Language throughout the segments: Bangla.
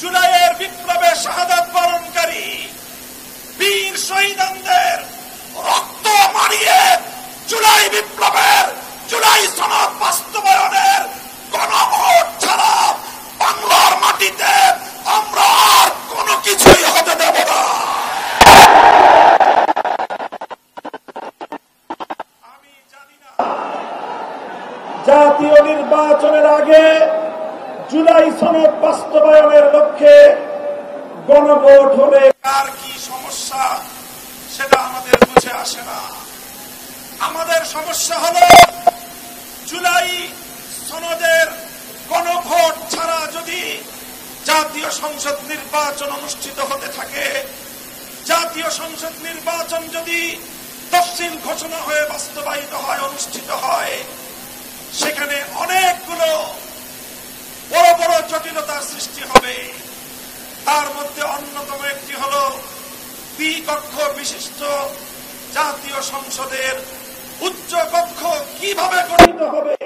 জুলাইয়ের বিপ্লবে শাহাদাত বরণকারী বীর শহীদদের রক্ত মারিয়ে জুলাই বিপ্লবের জুলাই সনদ বাস্তবায়নের গণভোট ছাড়া বাংলার মাটিতে আমরা আর কোনো কিছুই হতে দেব না। আমি জানি না জাতীয় নির্বাচনের আগে জুলাই সনদ বাস্তবায়নের লক্ষ্যে গণভোট হলে আর কি সমস্যা সেটা আমাদের বুঝে আসে না। আমাদের সমস্যা হলো জুলাই সনদের গণভোট ছাড়া যদি জাতীয় সংসদ নির্বাচন অনুষ্ঠিত হতে থাকে, জাতীয় সংসদ নির্বাচন যদি তফসিল ঘোষণা হয়ে বাস্তবায়িত হয়, অনুষ্ঠিত হয়, সেখানে অনেকগুলো বড় বড় জটিলতার সৃষ্টি হবে। তার মধ্যে অন্যতম একটি হল দ্বিকক্ষ বিশিষ্ট জাতীয় সংসদের উচ্চ কক্ষ কিভাবে গঠিত হবে,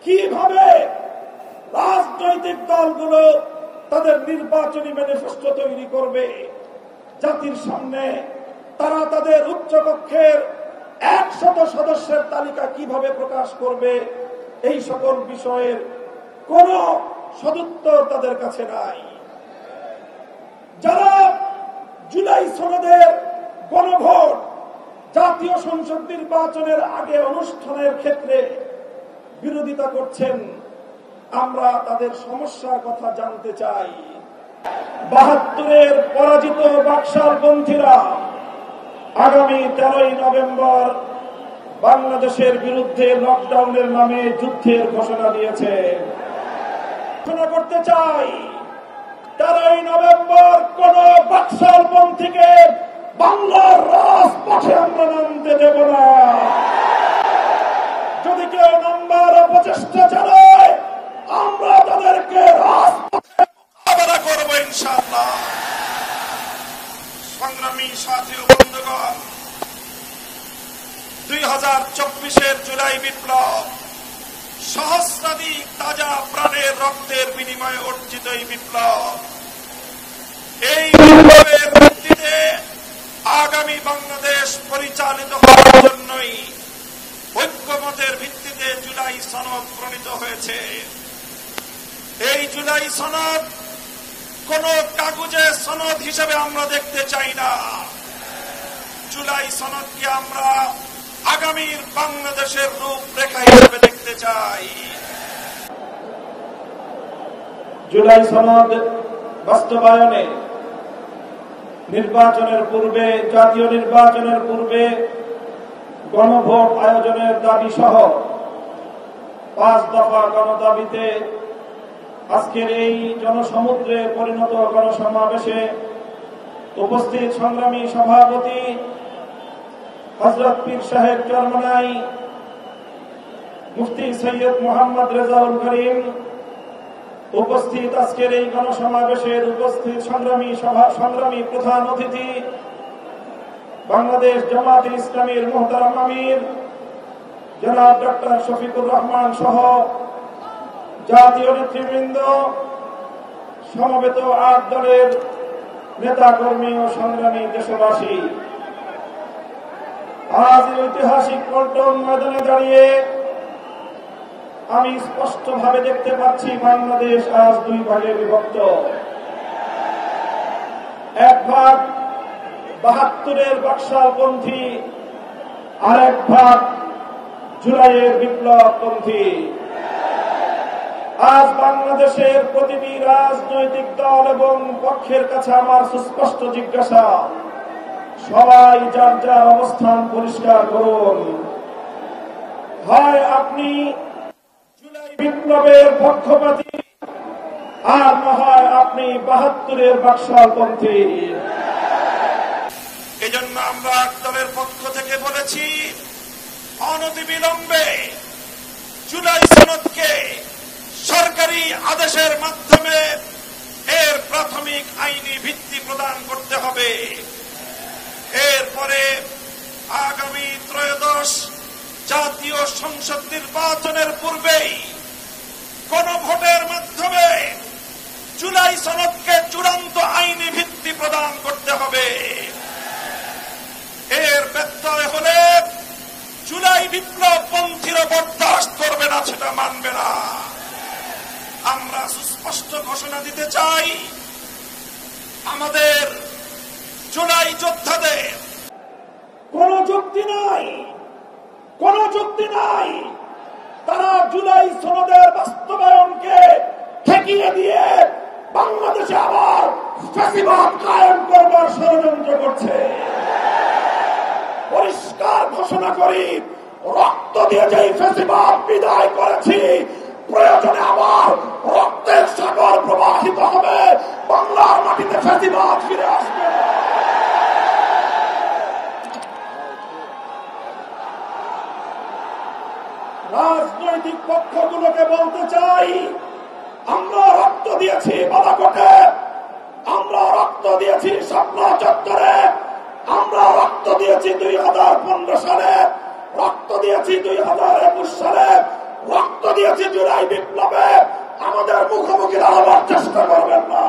কিভাবে রাজনৈতিক দলগুলো তাদের নির্বাচনী ম্যানিফেস্টো তৈরি করবে, জাতির সামনে তারা তাদের উচ্চ কক্ষের 100 সদস্যের তালিকা কিভাবে প্রকাশ করবে, এই সকল বিষয়ের কোন সদুত্তর তাদের কাছে নাই। যারা জুলাই সনদের গণভোট জাতীয় সংসদ নির্বাচনের আগে অনুষ্ঠানের ক্ষেত্রে বিরোধিতা করছেন, আমরা তাদের সমস্যার কথা জানতে চাই। 72-এর পরাজিত বাকশালপন্থীরা আগামী 13ই নভেম্বর বাংলাদেশের বিরুদ্ধে লকডাউনের নামে যুদ্ধের ঘোষণা দিয়েছে। ঘোষণা করতে চাই 13ই নভেম্বর কোন বাকশালপন্থীকে বাংলার রাজপথে আমরা নামতে দেব না। যদি কেউ নামবার অপচেষ্টা চালায়, আমরা তাদেরকে রাজপথে মোকাবেলা করব ইনশাআল্লাহ। সংগ্রামী সাথী ও বন্ধুগণ, 2024-এর জুলাই বিপ্লব সহস্রাধিক তাজা প্রাণের রক্তের বিনিময়ে অর্জিত এই বিপ্লব। এই বিপ্লবের ভিত্তিতে আগামী বাংলাদেশ পরিচালিত হওয়ার জন্যই ঐক্যমতের ভিত্তিতে জুলাই সনদ প্রণীত হয়েছে। এই জুলাই সনদ কোন কাগজের সনদ হিসেবে আমরা দেখতে চাই না। জুলাই সনদকে আমরা আগামীর বাংলাদেশের রূপরেখা হিসেবে দেখতে চাই। জুলাই সনদ বাস্তবায়নে নির্বাচনের পূর্বে, জাতীয় নির্বাচনের পূর্বে গণভোট আয়োজনের দাবি সহ 5 দফা গণদাবিতে আজকের এই জনসমুদ্রে পরিণত গণসমাবেশে উপস্থিত সংগ্রামী সভাপতি হযরত পীর সাহেব চরমনাই মুফতি সৈয়দ মোহাম্মদ রেজাউল করিম, উপস্থিত আজকের এই গণসমাবেশের উপস্থিত সংগ্রামী প্রধান অতিথি বাংলাদেশ জামায়াতে ইসলামীর মুহতারাম আমির জনাব ডক্টর শফিকুর রহমান সহ জাতীয় নেতৃবৃন্দ, সমবেত 8 দলের নেতা কর্মী ও সংগ্রামী দেশবাসী, আজ ঐতিহাসিক পল্টন ময়দানে দাঁড়িয়ে আমি স্পষ্টভাবে দেখতে পাচ্ছি বাংলাদেশ আজ 2 ভাগে বিভক্ত। এক ভাগ 72-এর বাকশালপন্থী, আর এক ভাগ জুলাইয়ের বিপ্লবপন্থী। আজ বাংলাদেশের প্রতিটি রাজনৈতিক দল এবং পক্ষের কাছে আমার সুস্পষ্ট জিজ্ঞাসা, সবাই যার যার অবস্থান পরিষ্কার করুন। হয় আপনি জুলাই বিপ্লবের পক্ষপাতী, আর না হয় আপনি 72-এর বাকশালপন্থী। এজন্য আমরা দলের পক্ষ থেকে বলেছি, অনতিবিলম্বে জুলাই সনদকে সরকারি আদেশের মাধ্যমে এর প্রাথমিক আইনি ভিত্তি প্রদান করতে হবে। এরপরে আগামী ত্রয়োদশ জাতীয় সংসদ নির্বাচনের পূর্বেই গণভোটের মাধ্যমে জুলাই সনদকে চূড়ান্ত আইনি ভিত্তি প্রদান করতে হবে। এর ব্যত্যয় হলে জুলাই বিপ্লব পন্থীরা বরদাস্ত করবে না, সেটা মানবে না। আমরা সুস্পষ্ট ঘোষণা দিতে চাই, আমাদের জুলাই যোদ্ধাদের কোন যুক্তি নাই, কোন যুক্তি নাই। তারা জুলাই সনদের বাস্তবায়নকে ঠেকিয়ে দিয়ে বাংলাদেশে আবার ফ্যাসিবাদ কায়েম করবার ষড়যন্ত্র করছে। পরিষ্কার ঘোষণা করি, রক্ত দিয়ে যেই ফ্যাসিবাদ বিদায় করেছি, প্রয়োজনে আবার রক্তের সাগর প্রবাহিত হবে, বাংলার মাটিতে ফ্যাসিবাদ ফিরে আসবে। রাজনৈতিক পক্ষগুলোকে বলতে চাই, আমরা রক্ত দিয়েছি বালাকোটে, আমরা রক্ত দিয়েছি শাপলা চত্বরে, আমরা রক্ত দিয়েছি 2015 সালে, রক্ত দিয়েছি 2021 সালে, রক্ত দিয়েছি জুলাই বিপ্লবে। আমাদের মুখোমুখি দাঁড়াবার চেষ্টা করবেন না।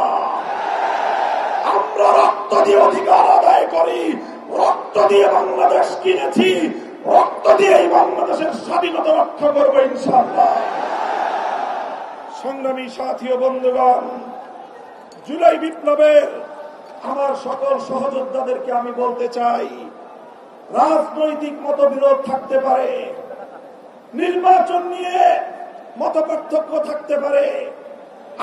আমরা রক্ত দিয়ে অধিকার আদায় করি, রক্ত দিয়ে বাংলাদেশ কিনেছি, রক্ত দিয়ে এই বাংলাদেশের স্বাধীনতা রক্ষা করবো ইনশাআল্লাহ। সংগ্রামী সাথী ও বন্ধুগণ, জুলাই বিপ্লবের আমার সকল সহযোদ্ধাদেরকে আমি বলতে চাই, রাজনৈতিক মতবিরোধ থাকতে পারে, নির্বাচন নিয়ে মতপার্থক্য থাকতে পারে,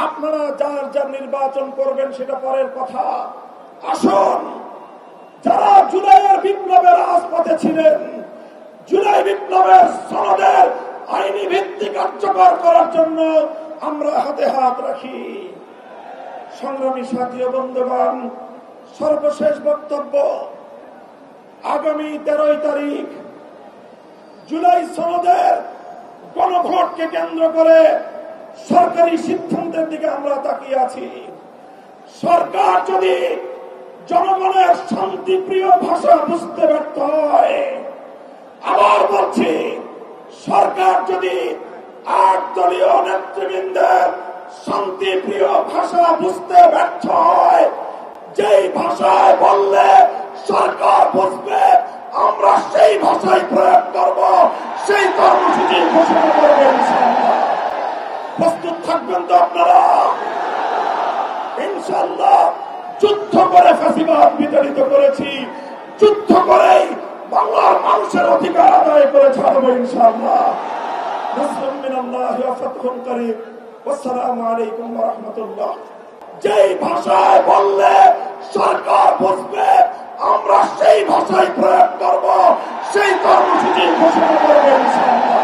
আপনারা যার যার নির্বাচন করবেন সেটা পরের কথা। আসুন, যারা জুলাইয়ের বিপ্লবের রাজপথে ছিলেন, জুলাই বিপ্লবের সনদের আইনি ভিত্তি কার্যকর করার জন্য আমরা হাতে হাত রাখি। সংগ্রামী সাথী ও বন্ধুগণ, সর্বশেষ বক্তব্য, আগামী 13 তারিখ জুলাই সনদের গণভোটকে কেন্দ্র করে সরকারি সিদ্ধান্তের দিকে আমরা তাকিয়ে আছি। সরকার যদি জনগণের শান্তিপ্রিয় ভাষা বুঝতে ব্যর্থ হয়, আবার বলছি, সরকার যদি 8 দলীয় নেতৃবৃন্দের শান্তিপ্রিয় ভাষা বুঝতে ব্যর্থ হয়, যেই ভাষায় বললে সরকার বুঝবে, আমরা সেই ভাষায় প্রয়োগ করব, সেই কর্মসূচি ঘোষণা করবেন। প্রস্তুত থাকবেন তো আপনারা? ইনশাআল্লাহ যুদ্ধ করে ফ্যাসিবাদ বিতাড়িত করেছি, যুদ্ধ করেই বাংলার মানুষের অধিকার আদায় করে ছাড়বো ইনশাআল্লাহ। নাসরুম মিনাল্লাহি ওয়া ফাতহুন করিম। আসসালামু আলাইকুম ওয়া রাহমাতুল্লাহ। যেই ভাষায় বললে সরকার বুঝবে, আমরা সেই ভাষায় প্রয়োগ করব, সেই কর্মসূচি ঘোষণা করবো ইনশাআল্লাহ।